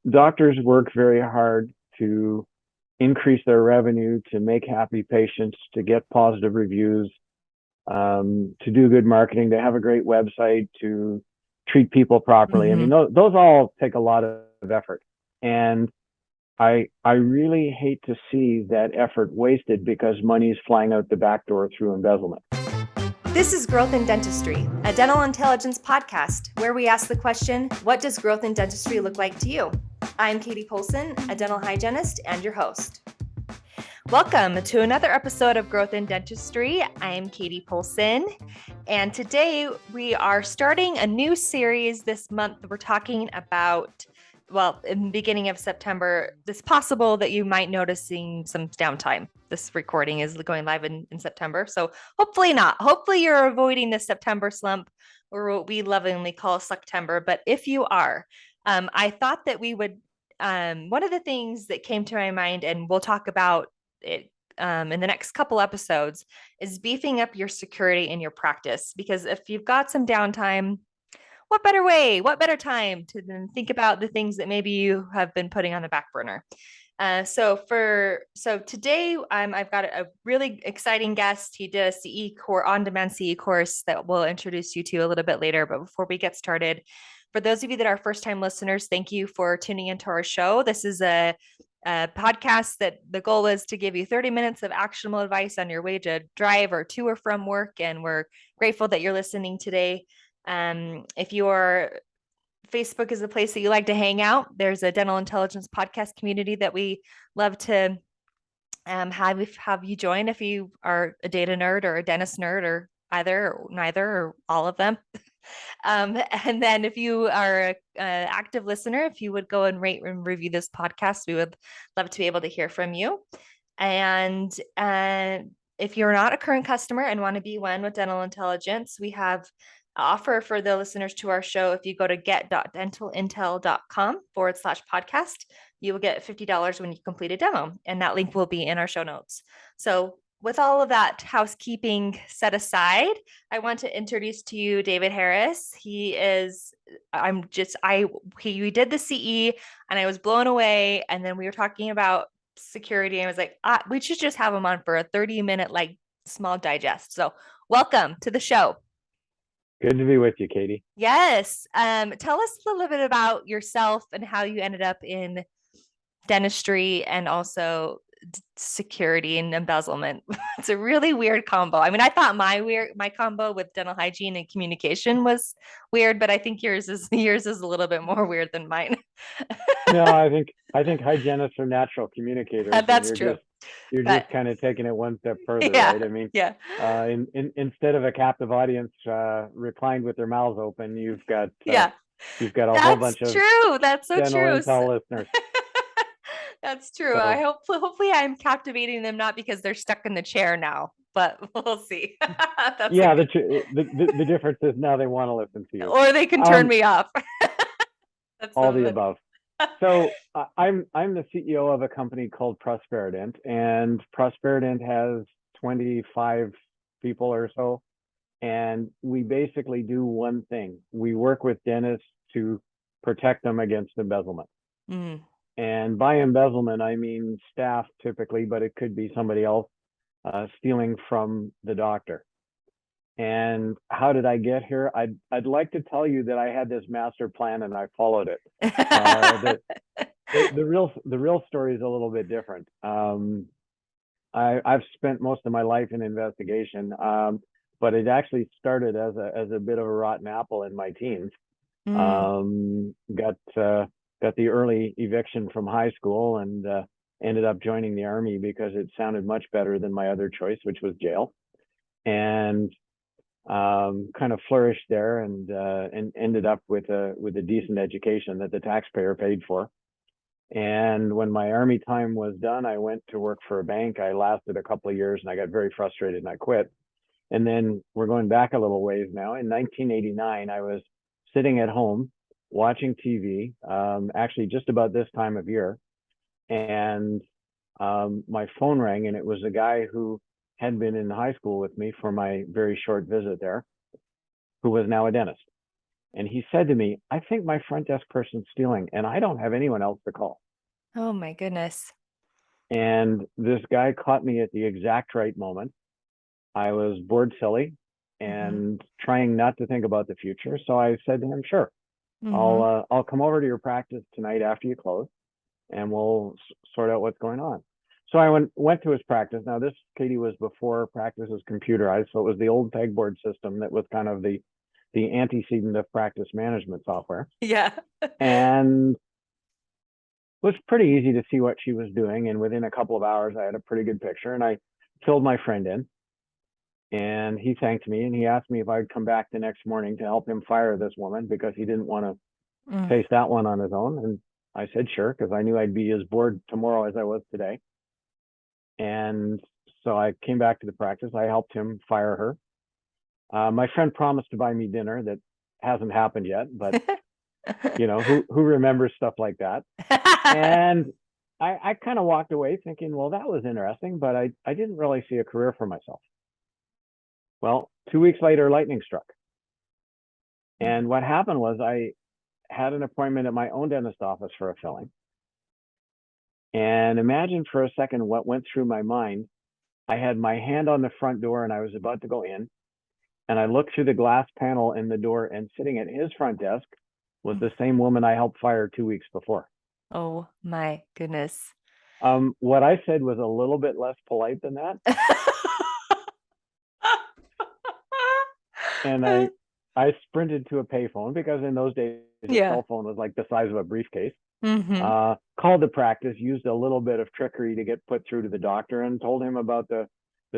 doctors work very hard to increase their revenue, to make happy patients, to get positive reviews, to do good marketing, to have a great website, to treat people properly. I mean, Hmm. those all take a lot of effort. And I really hate to see that effort wasted because money is flying out the back door through embezzlement. This is Growth in Dentistry, a dental intelligence podcast where we ask the question, what does growth in dentistry look like to you? I'm Katie Polson, a dental hygienist and your host. Welcome to another episode of Growth in Dentistry. I'm Katie Polson, and today we are starting a new series this month. We're talking about, in the beginning of September, it's possible that you might noticing some downtime. This recording is going live in September, so hopefully not. Hopefully you're avoiding the September slump, or what we lovingly call September. But if you are, I thought that we would, one of the things that came to my mind, and we'll talk about it in the next couple episodes, is beefing up your security in your practice. Because if you've got some downtime, what better time to then think about the things that maybe you have been putting on the back burner. So today, I've got a really exciting guest. He did a CE core on-demand CE course that we'll introduce you to a little bit later. But before we get started, for those of you that are first-time listeners, thank you for tuning into our show. This is a podcast that the goal is to give you 30 minutes of actionable advice on your way to drive or to or from work. And we're grateful that you're listening today. If your Facebook is the place that you like to hang out, there's a dental intelligence podcast community that we love to have you join if you are a data nerd or a dentist nerd, or either or neither or all of them. And then if you are an active listener, if you would go and rate and review this podcast, we would love to be able to hear from you. And if you're not a current customer and want to be one with Dental Intelligence, we have offer for the listeners to our show. If you go to get.dentalintel.com/podcast, you will get $50 when you complete a demo. And that link will be in our show notes. So with all of that housekeeping set aside, I want to introduce to you David Harris. We did the CE and I was blown away. And then we were talking about security and I was like, we should just have him on for a 30-minute, small digest. So welcome to the show. Good to be with you, Katie. Yes. Tell us a little bit about yourself and how you ended up in dentistry and also security and embezzlement. It's a really weird combo. I mean, I thought my combo with dental hygiene and communication was weird, but I think yours is a little bit more weird than mine. No, I think hygienists are natural communicators, and That's true. you're But just kind of taking it one step further, yeah, right? I mean, yeah. instead of a captive audience reclined with their mouths open, Yeah. you've got a whole That's bunch of true. That's so dental true. intel listeners. That's true. So Hopefully I'm captivating them, not because they're stuck in the chair now, but we'll see. That's a yeah, good. the difference is now they want to listen to you. Or they can turn Um, me off. That's all the the above. So I'm the CEO of a company called Prosperident, and Prosperident has 25 people or so, and we basically do one thing: we work with dentists to protect them against embezzlement. Mm. And by embezzlement, I mean staff typically, but it could be somebody else stealing from the doctor. And how did I get here? I'd like to tell you that I had this master plan and I followed it. The real story is a little bit different. I've spent most of my life in investigation, but it actually started as a bit of a rotten apple in my teens. Mm. Got the early eviction from high school and ended up joining the army because it sounded much better than my other choice, which was jail. And kind of flourished there and ended up with a decent education that the taxpayer paid for. And when my army time was done, I went to work for a bank. I lasted a couple of years and I got very frustrated and I quit. And then we're going back a little ways now. In 1989, I was sitting at home watching TV, actually just about this time of year. And my phone rang and it was a guy who had been in high school with me for my very short visit there, who was now a dentist. And he said to me, I think my front desk person's stealing and I don't have anyone else to call. Oh my goodness. And this guy caught me at the exact right moment. I was bored silly and trying not to think about the future. So I said to him, sure, I'll come over to your practice tonight after you close and we'll sort out what's going on. So I went to his practice. Now this, Katie, was before practice was computerized. So it was the old pegboard system that was kind of the antecedent of practice management software. Yeah. And it was pretty easy to see what she was doing. And within a couple of hours, I had a pretty good picture and I filled my friend in. And he thanked me and he asked me if I'd come back the next morning to help him fire this woman because he didn't want to face that one on his own. And I said, sure, because I knew I'd be as bored tomorrow as I was today. And so I came back to the practice. I helped him fire her. My friend promised to buy me dinner. That hasn't happened yet, but you know, who remembers stuff like that? And I kind of walked away thinking, well, that was interesting, but I didn't really see a career for myself. Well, 2 weeks later, lightning struck. And what happened was I had an appointment at my own dentist office for a filling. And imagine for a second what went through my mind. I had my hand on the front door and I was about to go in. And I looked through the glass panel in the door, and sitting at his front desk was the same woman I helped fire 2 weeks before. Oh my goodness. What I said was a little bit less polite than that. And I sprinted to a payphone because in those days, a cell phone was like the size of a briefcase. Called the practice, used a little bit of trickery to get put through to the doctor, and told him about the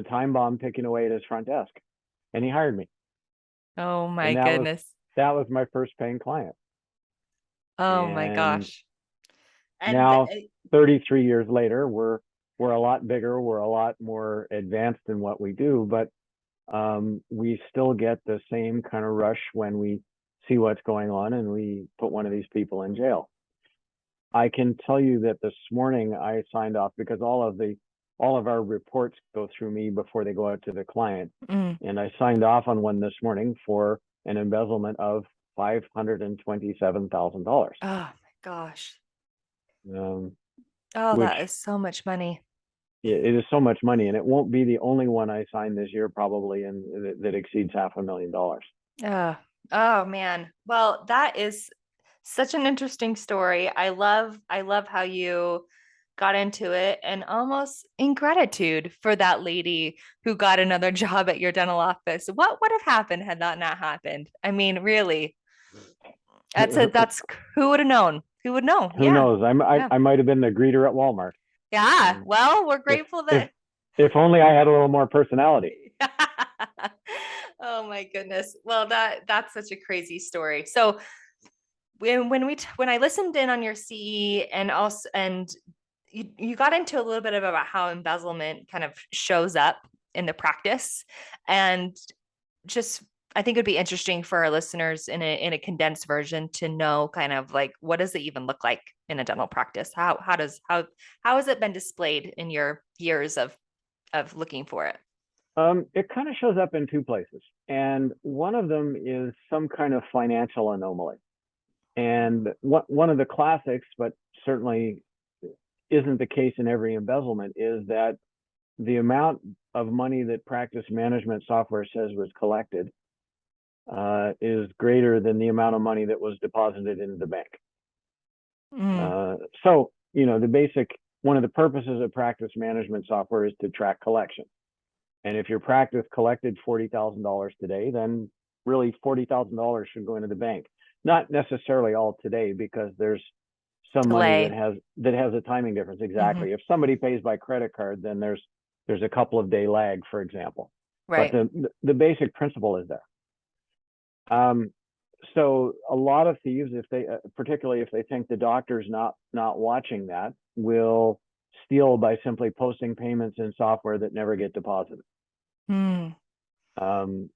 time bomb ticking away at his front desk. And he hired me. Oh my goodness. That was my first paying client. Oh my gosh. And now, 33 years later, we're a lot bigger. We're a lot more advanced in what we do, but we still get the same kind of rush when we see what's going on and we put one of these people in jail. I can tell you that this morning I signed off because all of our reports go through me before they go out to the client. And I signed off on one this morning for an embezzlement of $527,000. Oh my gosh. That is so much money. It is so much money, and it won't be the only one I sign this year, probably, and that exceeds $500,000. Oh man. Well, that is such an interesting story. I love how you got into it, and almost in gratitude for that lady who got another job at your dental office. What would have happened had that not happened? I mean, really, that's who would have known? Who would know? Who knows? I might have been the greeter at Walmart. Yeah. Well, we're grateful that if only I had a little more personality. Oh my goodness. Well, that's such a crazy story. So when I listened in on your CE and you got into a little bit about how embezzlement kind of shows up in the practice, and just I think it'd be interesting for our listeners in a condensed version to know kind of like, what does it even look like in a dental practice? How has it been displayed in your years of looking for it? It kind of shows up in two places, and one of them is some kind of financial anomaly. And one of the classics, but certainly isn't the case in every embezzlement, is that the amount of money that practice management software says was collected is greater than the amount of money that was deposited into the bank. So, you know, one of the purposes of practice management software is to track collection. And if your practice collected $40,000 today, then really $40,000 should go into the bank. Not necessarily all today, because there's some money that has a timing difference. Exactly. If somebody pays by credit card, then there's a couple of day lag, for example. Right. But the basic principle is there. So a lot of thieves, particularly if they think the doctor's not watching that, will steal by simply posting payments in software that never get deposited.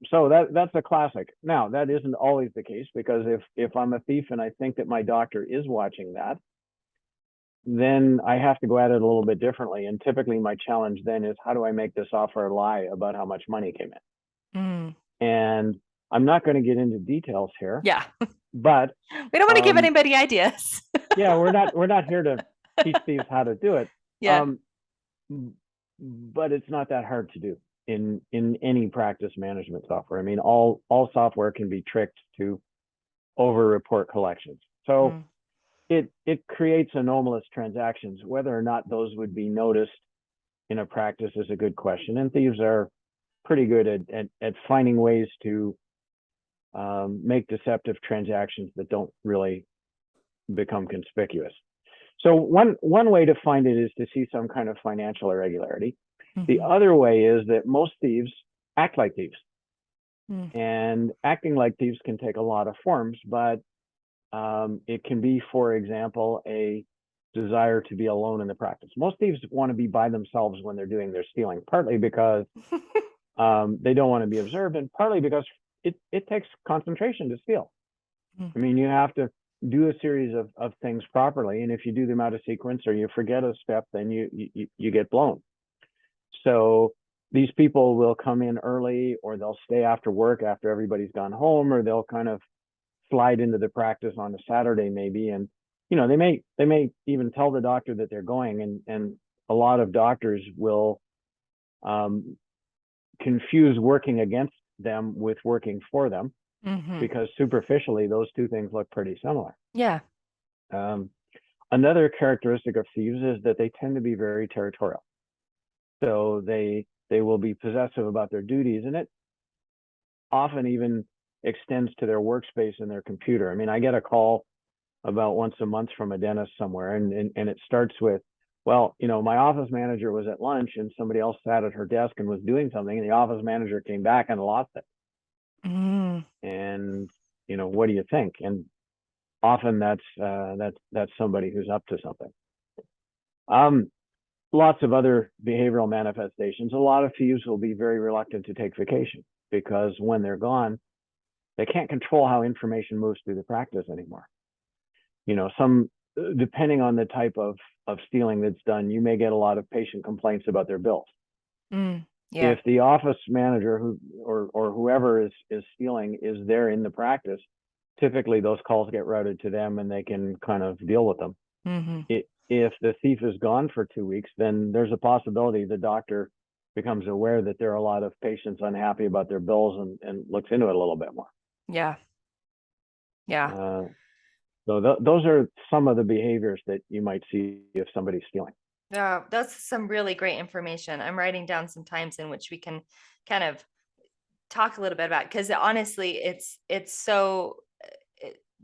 So that's a classic. Now, that isn't always the case, because if I'm a thief and I think that my doctor is watching that, then I have to go at it a little bit differently. And typically my challenge then is, how do I make the software lie about how much money came in? And I'm not going to get into details here, Yeah. but We don't want to give anybody ideas. yeah, we're not here to teach thieves how to do it. Yeah. But it's not that hard to do in any practice management software. I mean, all software can be tricked to over-report collections. So it creates anomalous transactions. Whether or not those would be noticed in a practice is a good question. And thieves are pretty good at finding ways to make deceptive transactions that don't really become conspicuous. So one way to find it is to see some kind of financial irregularity. The other way is that most thieves act like thieves. And acting like thieves can take a lot of forms, but it can be, for example, a desire to be alone in the practice. Most thieves want to be by themselves when they're doing their stealing, partly because they don't want to be observed, and partly because it takes concentration to steal. I mean, you have to do a series of things properly, and if you do them out of sequence or you forget a step, then you get blown. So these people will come in early, or they'll stay after work after everybody's gone home, or they'll kind of slide into the practice on a Saturday maybe, and they may even tell the doctor that they're going, and a lot of doctors will confuse working against them with working for them, because superficially those two things look pretty similar. Yeah. Another characteristic of thieves is that they tend to be very territorial. So they will be possessive about their duties, and it often even extends to their workspace and their computer. I mean, I get a call about once a month from a dentist somewhere, and it starts with, well, my office manager was at lunch and somebody else sat at her desk and was doing something, and the office manager came back and lost it. And what do you think? And often that's somebody who's up to something. Lots of other behavioral manifestations. A lot of thieves will be very reluctant to take vacation, because when they're gone, they can't control how information moves through the practice anymore. Depending on the type of stealing that's done, you may get a lot of patient complaints about their bills. Yeah. If the office manager or whoever is stealing is there in the practice, typically those calls get routed to them and they can kind of deal with them. If the thief is gone for 2 weeks, then there's a possibility the doctor becomes aware that there are a lot of patients unhappy about their bills and looks into it a little bit more. Yeah. So those are some of the behaviors that you might see if somebody's stealing. Yeah, that's some really great information. I'm writing down some times in which we can kind of talk a little bit about, because honestly, it's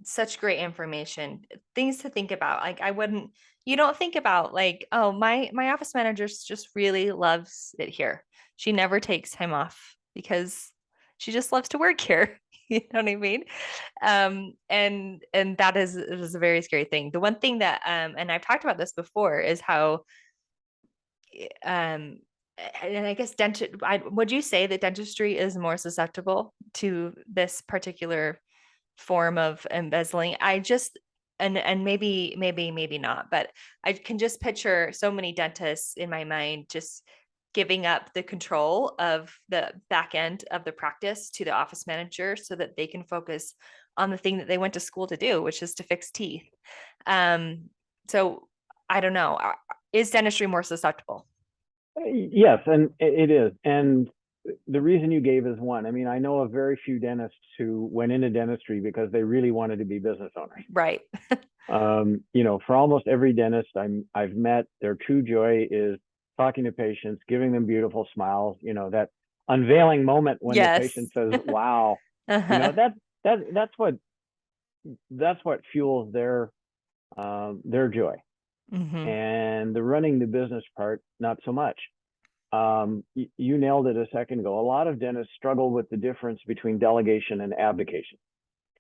such great information, things to think about. Like, you don't think about like, oh, my office manager just really loves it here. She never takes time off because she just loves to work here. You know what I mean? And that is a very scary thing. The one thing that, and I've talked about this before, is how, and I guess would you say that dentistry is more susceptible to this particular form of embezzling? And maybe not, but I can just picture so many dentists in my mind just giving up the control of the back end of the practice to the office manager so that they can focus on the thing that they went to school to do, which is to fix teeth. So I don't know. Is dentistry more susceptible? Yes, and it is. And the reason you gave is one. I mean, I know of very few dentists who went into dentistry because they really wanted to be business owners. Right. For almost every dentist I've met, their true joy is talking to patients, giving them beautiful smiles. That unveiling moment when the patient says, "Wow," that's what fuels their joy. And the running the business part, not so much. You nailed it a second ago. A lot of dentists struggle with the difference between delegation and abdication.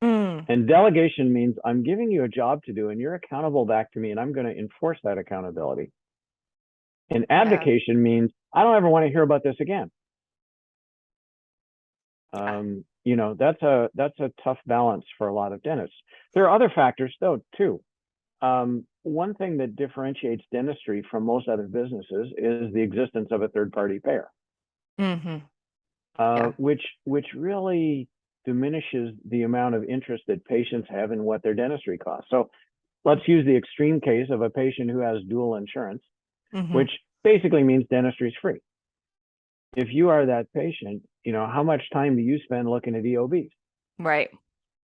And delegation means I'm giving you a job to do and you're accountable back to me, and I'm going to enforce that accountability. And abdication means I don't ever want to hear about this again. That's a tough balance for a lot of dentists. There are other factors though too. One thing that differentiates dentistry from most other businesses is the existence of a third-party payer, which really diminishes the amount of interest that patients have in what their dentistry costs. So let's use the extreme case of a patient who has dual insurance, which basically means dentistry is free. If you are that patient, how much time do you spend looking at EOBs? Right.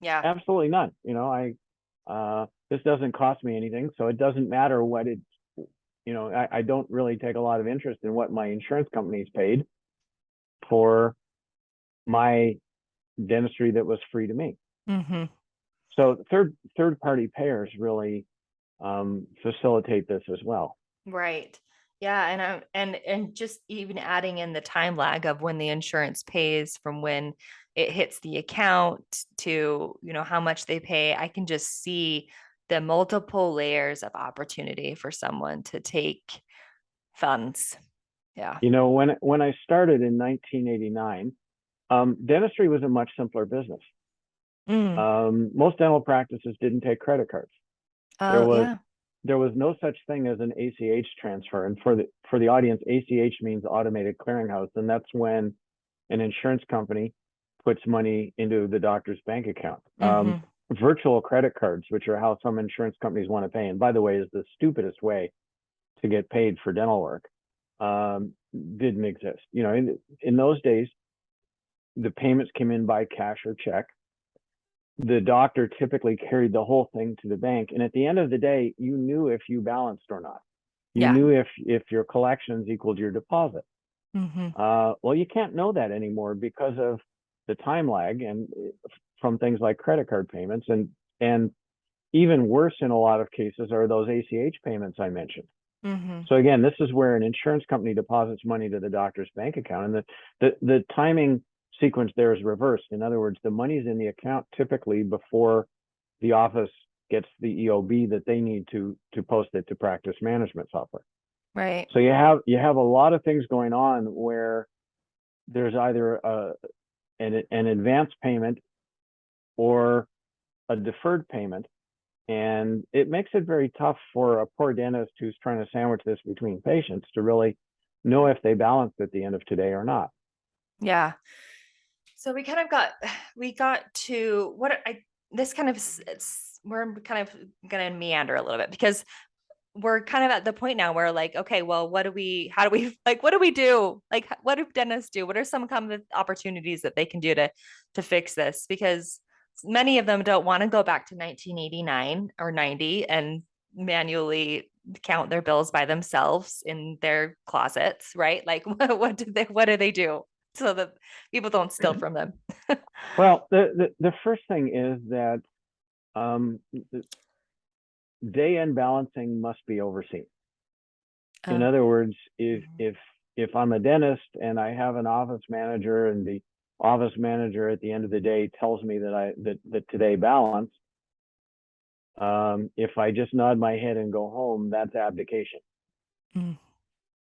Yeah. Absolutely none. This doesn't cost me anything, so it doesn't matter what it, I don't really take a lot of interest in what my insurance company's paid for my dentistry that was free to me. So third party payers really facilitate this as well. Right. Yeah. And just even adding in the time lag of when the insurance pays from when it hits the account to, how much they pay, I can just see the multiple layers of opportunity for someone to take funds. Yeah. When I started in 1989, dentistry was a much simpler business. Most dental practices didn't take credit cards. There was no such thing as an ACH transfer. And for the audience, ACH means automated clearinghouse. And that's when an insurance company puts money into the doctor's bank account. Virtual credit cards, which are how some insurance companies want to pay, and by the way, is the stupidest way to get paid for dental work, didn't exist. In those days, the payments came in by cash or check. The doctor typically carried the whole thing to the bank. And at the end of the day, you knew if you balanced or not. You knew if your collections equaled your deposit. Well, you can't know that anymore because of the time lag and from things like credit card payments. And even worse in a lot of cases are those ACH payments I mentioned. So again, this is where an insurance company deposits money to the doctor's bank account. And the timing sequence there is reversed. In other words, the money's in the account typically before the office gets the EOB that they need to post it to practice management software. Right. So you have a lot of things going on where there's either an advance payment or a deferred payment, and it makes it very tough for a poor dentist who's trying to sandwich this between patients to really know if they balanced at the end of today or not. Yeah. So we got to what this kind of, we're kind of going to meander a little bit because we're kind of at the point now where like, okay, well, what do we do? Like, what do dentists do? What are some common opportunities that they can do to fix this? Because many of them don't want to go back to 1989 or 90 and manually count their bills by themselves in their closets, right? Like what do they do so that people don't steal from them? Well, the first thing is that day-end balancing must be overseen. In other words, if I'm a dentist and I have an office manager and the office manager at the end of the day tells me that today balanced, if I just nod my head and go home, that's abdication.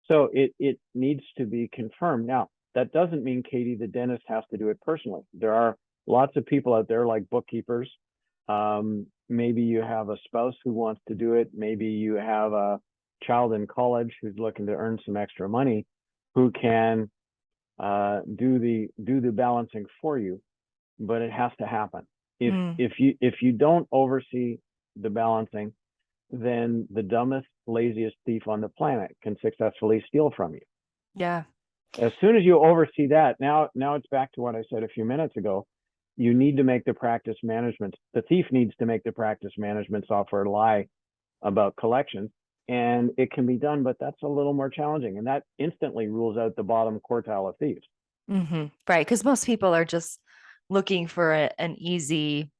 So it needs to be confirmed. Now, that doesn't mean, Katie, the dentist has to do it personally. There are lots of people out there like bookkeepers. Maybe you have a spouse who wants to do it. Maybe you have a child in college who's looking to earn some extra money, who can do the balancing for you. But it has to happen. If you don't oversee the balancing, then the dumbest, laziest thief on the planet can successfully steal from you. Yeah. As soon as you oversee that, now it's back to what I said a few minutes ago. You need to make the thief needs to make the practice management software lie about collections. And it can be done, but that's a little more challenging. And that instantly rules out the bottom quartile of thieves. Right. Because most people are just looking for an easy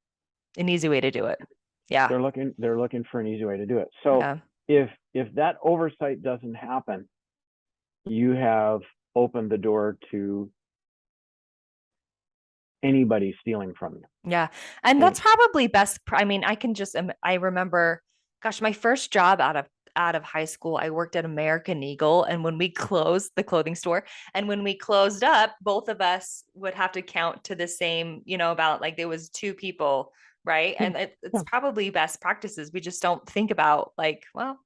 way to do it. Yeah. They're looking for an easy way to do it. So if that oversight doesn't happen, you have opened the door to anybody stealing from you. Yeah. And that's probably best. I mean, I remember, gosh, my first job out of high school, I worked at American Eagle. And when we closed the clothing store and when we closed up, both of us would have to count to the same, about like there was two people, right? And it's probably best practices. We just don't think about like, well,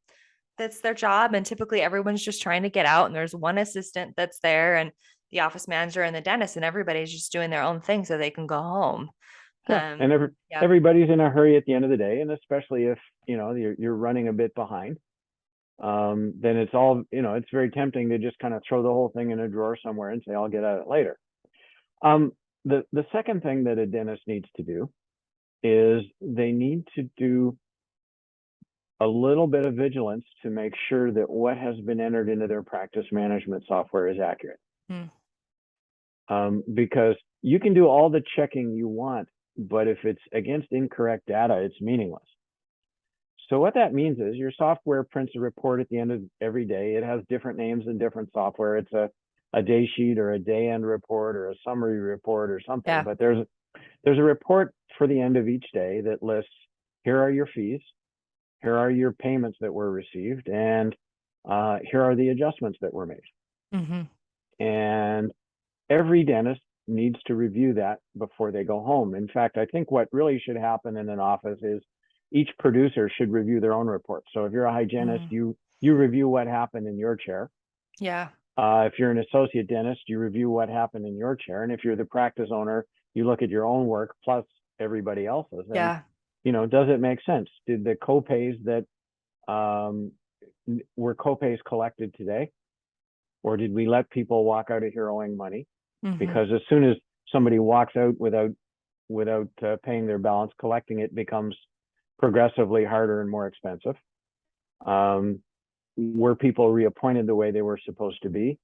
that's their job. And typically everyone's just trying to get out and there's one assistant that's there and the office manager and the dentist, and everybody's just doing their own thing so they can go home. Yeah. And Yeah. everybody's in a hurry at the end of the day. And especially if, you're running a bit behind, then it's all, it's very tempting to just kind of throw the whole thing in a drawer somewhere and say, I'll get at it later. The second thing that a dentist needs to do is they need to do a little bit of vigilance to make sure that what has been entered into their practice management software is accurate. Because you can do all the checking you want, but if it's against incorrect data, it's meaningless. So what that means is your software prints a report at the end of every day. It has different names in different software. It's a day sheet or a day end report or a summary report or something. Yeah. But there's a report for the end of each day that lists, here are your fees, here are your payments that were received, and here are the adjustments that were made. And every dentist needs to review that before they go home. In fact, I think what really should happen in an office is each producer should review their own report. So if you're a hygienist, you review what happened in your chair. Yeah. If you're an associate dentist, you review what happened in your chair. And if you're the practice owner, you look at your own work plus everybody else's. And, Yeah. does it make sense? Did the copays that were copays collected today? Or did we let people walk out of here owing money? Because as soon as somebody walks out without paying their balance, collecting it becomes progressively harder and more expensive. Were people reappointed the way they were supposed to be?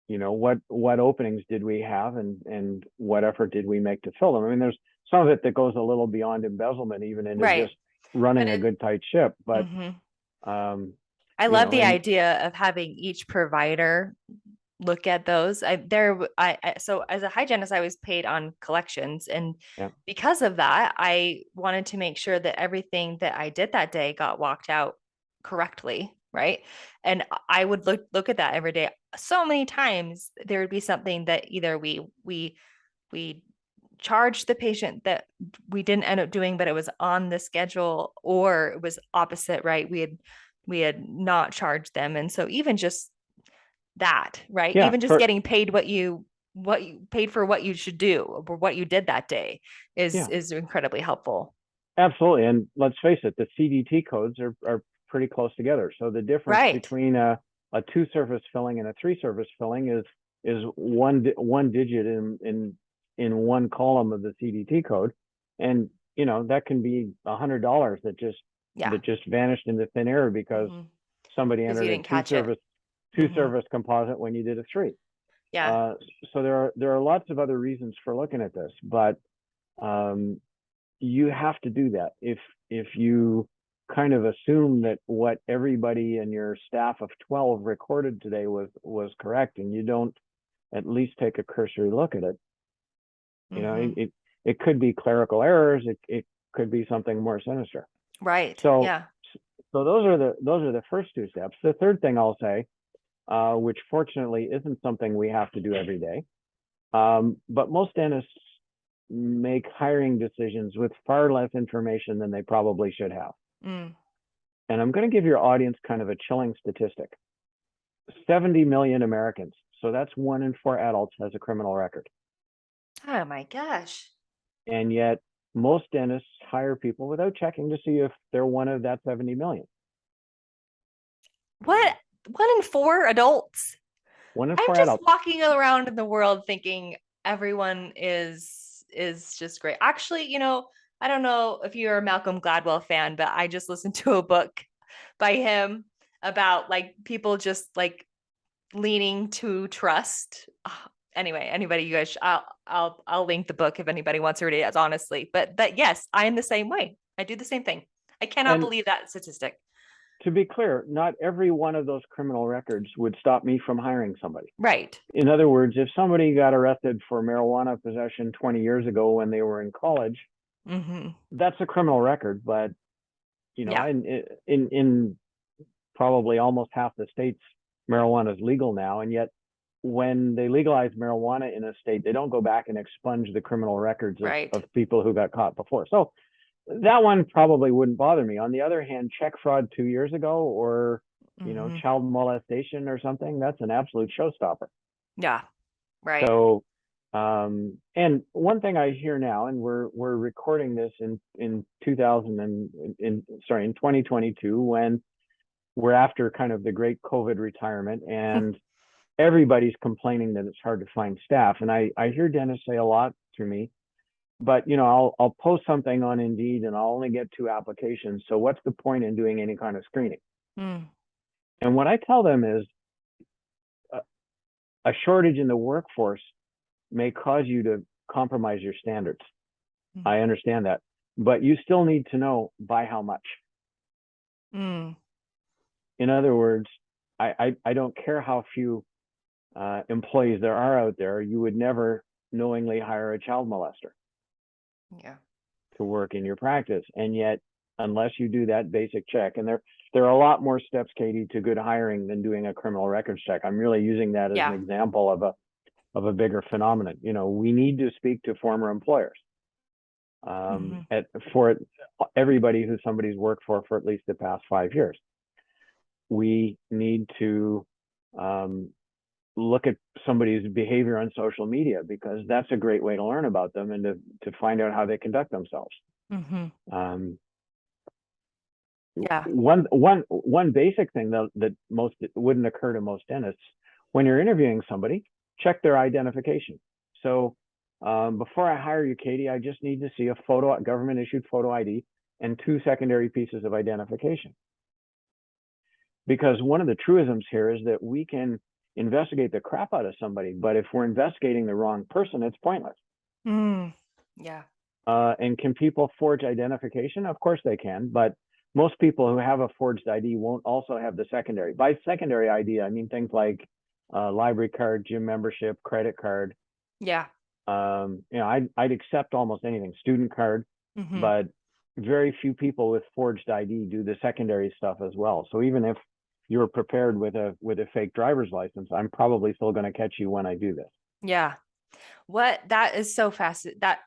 What openings did we have, and what effort did we make to fill them? I mean, there's some of it that goes a little beyond embezzlement, even into just running a good tight ship. But I love the idea of having each provider look at those. So as a hygienist, I was paid on collections, and because of that, I wanted to make sure that everything that I did that day got walked out correctly, right? And I would look at that every day. So many times there would be something that either we charged the patient that we didn't end up doing, but it was on the schedule, or it was opposite, right? We had not charged them. And so even just that, right? Yeah, even just getting paid what you paid for what you should do or what you did that day is incredibly helpful. Absolutely. And let's face it, the CDT codes are pretty close together. So the difference between a 2-surface filling and a 3-surface filling is one digit in one column of the CDT code. And that can be $100 that just vanished into thin air because somebody entered a 2-surface composite when you did a 3. Yeah. So there are lots of other reasons for looking at this, but you have to do that if you kind of assume that what everybody in your staff of 12 recorded today was correct, and you don't at least take a cursory look at it. It could be clerical errors. It could be something more sinister. Right. So those are the first 2 steps. The third thing I'll say, which fortunately isn't something we have to do every day, but most dentists make hiring decisions with far less information than they probably should have. And I'm going to give your audience kind of a chilling statistic. 70 million Americans, so that's 1 in 4 adults, has a criminal record. Oh my gosh. And yet most dentists hire people without checking to see if they're one of that 70 million. What? 1 in 4 adults? 1 in 4 I'm just adults. walking around in the world thinking everyone is just great. Actually, I don't know if you're a Malcolm Gladwell fan, but I just listened to a book by him about like people just like leaning to trust. Anyway, anybody, you guys, I'll link the book if anybody wants to read it. Honestly, but yes, I am the same way. I do the same thing. I cannot believe that statistic. To be clear, not every one of those criminal records would stop me from hiring somebody. Right. In other words, if somebody got arrested for marijuana possession 20 years ago when they were in college, that's a criminal record. But in probably almost half the states, marijuana is legal now, and yet when they legalize marijuana in a state, they don't go back and expunge the criminal records of people who got caught before. So that one probably wouldn't bother me. On the other hand, check fraud 2 years ago or child molestation or something, that's an absolute showstopper. Yeah. Right. So, and one thing I hear now, and we're recording this in 2022, when we're after kind of the great COVID retirement, and everybody's complaining that it's hard to find staff. And I hear dentists say a lot to me, but I'll post something on Indeed and I'll only get 2 applications. So what's the point in doing any kind of screening? And what I tell them is a shortage in the workforce may cause you to compromise your standards. I understand that, but you still need to know by how much. In other words, I don't care how few employees there are out there, you would never knowingly hire a child molester to work in your practice. And yet, unless you do that basic check, and there are a lot more steps, Katie, to good hiring than doing a criminal records check. I'm really using that as an example of a bigger phenomenon. We need to speak to former employers, for everybody who somebody's worked for at least the past 5 years. We need to look at somebody's behavior on social media, because that's a great way to learn about them and to find out how they conduct themselves. One basic thing that most wouldn't occur to most dentists: when you're interviewing somebody, check their identification. So before I hire you, Katie, I just need to see a government issued photo ID and 2 secondary pieces of identification. Because one of the truisms here is that we can investigate the crap out of somebody, but if we're investigating the wrong person, it's pointless. And can people forge identification? Of course they can, but most people who have a forged ID won't also have the secondary. By secondary ID, I mean things like library card, gym membership, credit card. I'd accept almost anything, student card, but very few people with forged ID do the secondary stuff as well. So even if you're prepared with a fake driver's license, I'm probably still going to catch you when I do this. That is so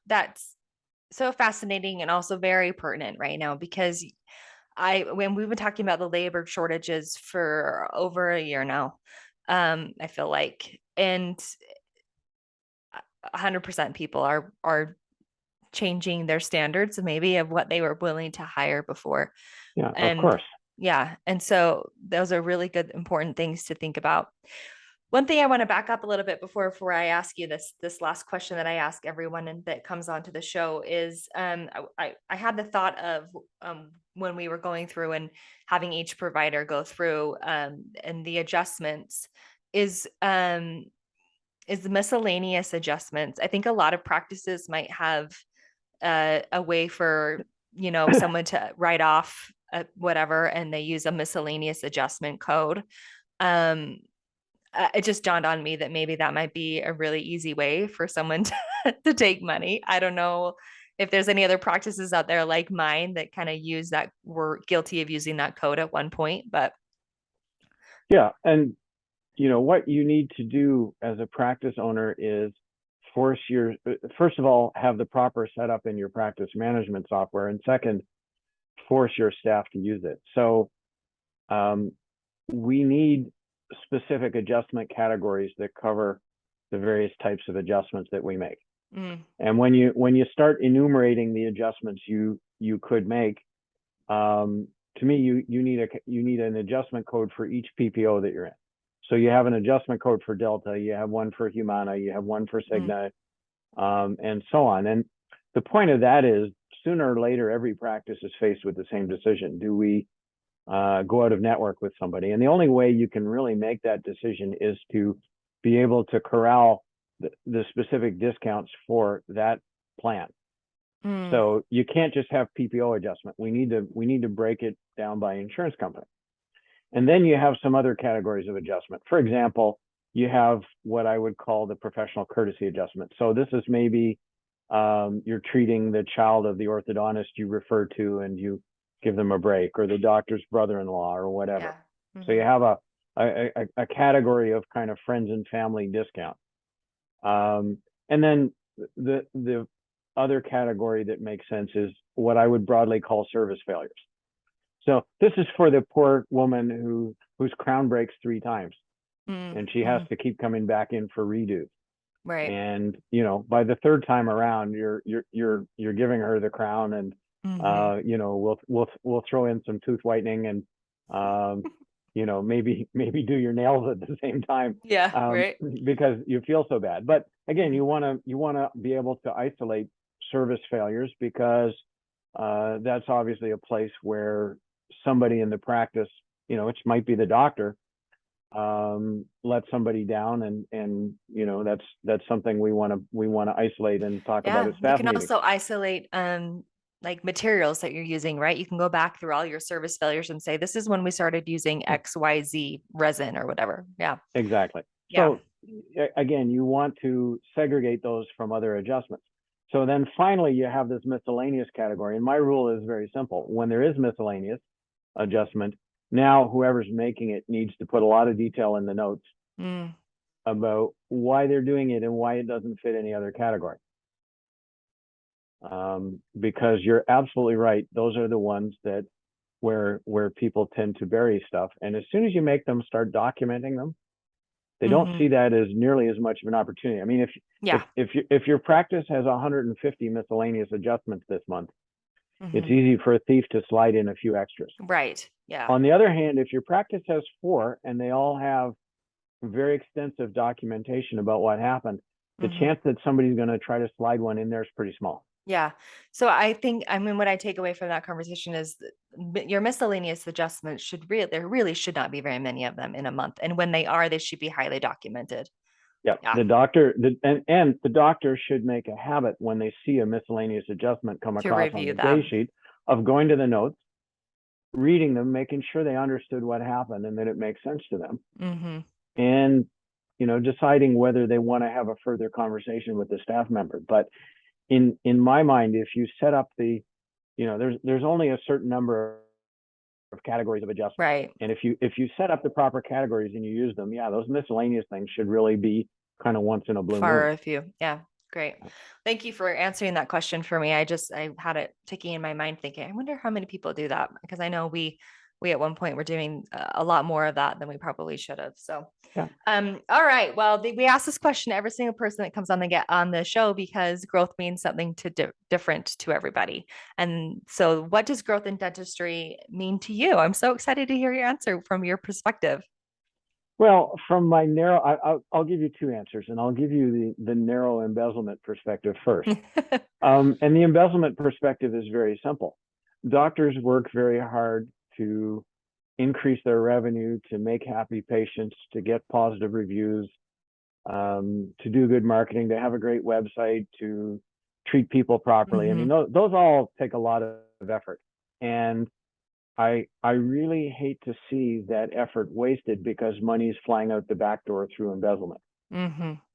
that's so fascinating, and also very pertinent right now, because when we've been talking about the labor shortages for over a year now, I feel like, and 100% people are changing their standards maybe of what they were willing to hire before. Of course. And so those are really good, important things to think about. One thing I want to back up a little bit before I ask you this last question that I ask everyone and that comes onto the show is, I had the thought of when we were going through and having each provider go through and the adjustments is the miscellaneous adjustments. I think a lot of practices might have a way for someone to write off whatever, and they use a miscellaneous adjustment code. It just dawned on me that maybe that might be a really easy way for someone to take money. I don't know if there's any other practices out there like mine that kind of use that, were guilty of using that code at one point, but. And what you need to do as a practice owner is first of all, have the proper setup in your practice management software, and second, force your staff to use it. So we need specific adjustment categories that cover the various types of adjustments that we make. And when you start enumerating the adjustments you could make, to me, you need an adjustment code for each PPO that you're in. So you have an adjustment code for Delta, you have one for Humana, you have one for Cigna, and so on. And the point of that is, sooner or later, every practice is faced with the same decision. Do we go out of network with somebody? And the only way you can really make that decision is to be able to corral the specific discounts for that plan. So you can't just have PPO adjustment. We need to break it down by insurance company. And then you have some other categories of adjustment. For example, you have what I would call the professional courtesy adjustment. So this is maybe you're treating the child of the orthodontist you refer to, and you give them a break, or the doctor's brother-in-law, or whatever. So you have a category of kind of friends and family discount. And then the other category that makes sense is what I would broadly call service failures. So this is for the poor woman whose crown breaks 3 times, Mm-hmm. and she has to keep coming back in for redos. Right. And by the 3rd time around, you're giving her the crown, and we'll throw in some tooth whitening, and maybe do your nails at the same time, Yeah. Right. because you feel so bad. But again, you want to be able to isolate service failures, because that's obviously a place where somebody in the practice, which might be the doctor, let somebody down, and that's something we want to isolate and talk about at You staff can meetings. also isolate like materials that you're using, right? You can go back through all your service failures and say, this is when we started using XYZ resin or whatever. Yeah. Exactly. Yeah. So again, you want to segregate those from other adjustments. So then finally, you have this miscellaneous category. And my rule is very simple. When there is miscellaneous adjustment, now whoever's making it needs to put a lot of detail in the notes about why they're doing it and why it doesn't fit any other category. Because you're absolutely right. Those are the ones that where people tend to bury stuff. And as soon as you make them start documenting them, they don't see that as nearly as much of an opportunity. I mean, if your practice has 150 miscellaneous adjustments this month, it's easy for a thief to slide in a few extras. Right. Yeah. On the other hand, if your practice has 4 and they all have very extensive documentation about what happened, the chance that somebody's going to try to slide one in there is pretty small. Yeah. So I think, what I take away from that conversation is your miscellaneous adjustments there really should not be very many of them in a month. And when they are, they should be highly documented. Yeah. The doctor, and the doctor should make a habit when they see a miscellaneous adjustment come across on the day sheet of going to the notes, reading them, making sure they understood what happened and that it makes sense to them. And, deciding whether they want to have a further conversation with the staff member. But in my mind, if you set up there's only a certain number of categories of adjustment. Right. And if you set up the proper categories and you use them, those miscellaneous things should really be kind of once in a blue moon. For a few. Yeah. Great. Thank you for answering that question for me. I had it ticking in my mind thinking, I wonder how many people do that, because I know we at one point were doing a lot more of that than we probably should have. So, all right. Well, we ask this question to every single person that comes on the show, because growth means something different to everybody. And so what does growth in dentistry mean to you? I'm so excited to hear your answer from your perspective. Well, from my narrow, I'll give you 2 answers, and I'll give you the narrow embezzlement perspective first. And the embezzlement perspective is very simple. Doctors work very hard to increase their revenue, to make happy patients, to get positive reviews, to do good marketing, to have a great website, to treat people properly. I mean, those all take a lot of effort. And I really hate to see that effort wasted because money is flying out the back door through embezzlement. And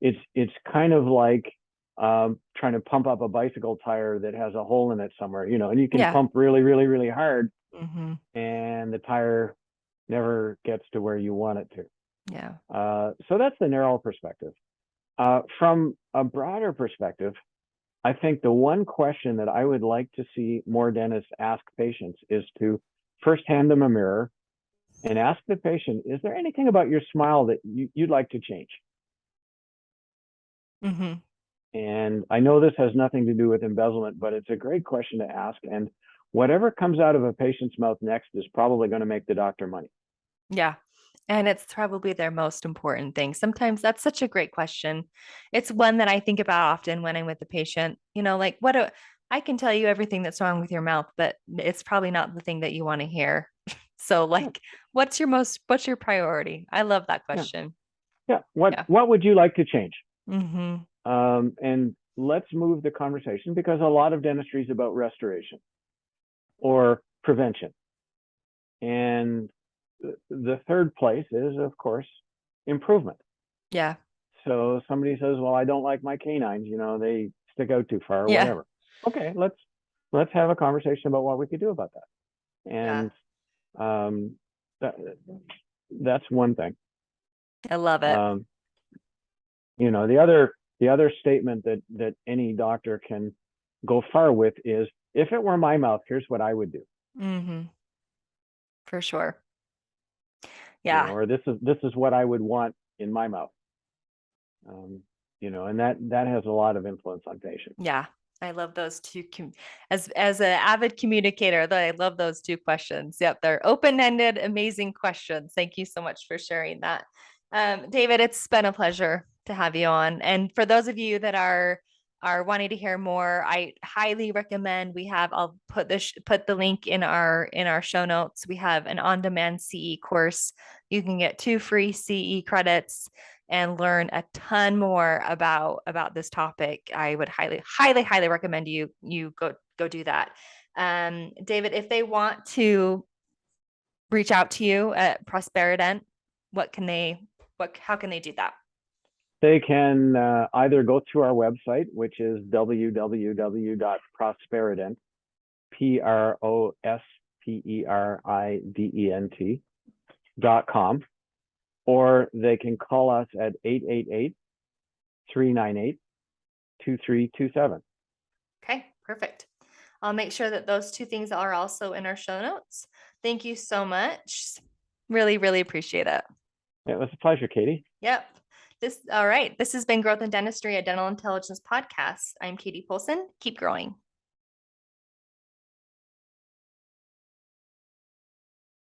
it's kind of like trying to pump up a bicycle tire that has a hole in it somewhere, and you can pump really, really, really hard, and the tire never gets to where you want it to. So that's the narrow perspective. From a broader perspective, I think the one question that I would like to see more dentists ask patients is to first hand them a mirror and ask the patient, is there anything about your smile that you'd like to change? And I know this has nothing to do with embezzlement, but it's a great question to ask. And whatever comes out of a patient's mouth next is probably going to make the doctor money. Yeah. And it's probably their most important thing. Sometimes that's such a great question. It's one that I think about often when I'm with the patient, like I can tell you everything that's wrong with your mouth, but it's probably not the thing that you want to hear. So like, what's your priority? I love that question. What would you like to change? And let's move the conversation, because a lot of dentistry is about restoration or prevention. And the third place is, of course, improvement. So somebody says, well, I don't like my canines, they stick out too far or whatever. Okay, let's have a conversation about what we could do about that. And that's one thing. I love it. The other statement that any doctor can go far with is, if it were my mouth, here's what I would do. For sure. You Yeah. know, or this is what I would want in my mouth. You know, and that has a lot of influence on patients. Yeah. I love those two. As an avid communicator, I love those two questions. Yep, they're open-ended, amazing questions. Thank you so much for sharing that. David, it's been a pleasure to have you on. And for those of you that are wanting to hear more, I highly recommend I'll put the link in our show notes. We have an on-demand CE course. You can get 2 free CE credits and learn a ton more about this topic. I would highly recommend you go do that. David, if they want to reach out to you at Prosperident, how can they do that? They can either go to our website, which is www.prosperident, prosperident.com, or they can call us at 888-398-2327. Okay, perfect. I'll make sure that those two things are also in our show notes. Thank you so much. Really, really appreciate it. It was a pleasure, Katie. Yep. All right. This has been Growth in Dentistry, a dental intelligence podcast. I'm Katie Polson. Keep growing.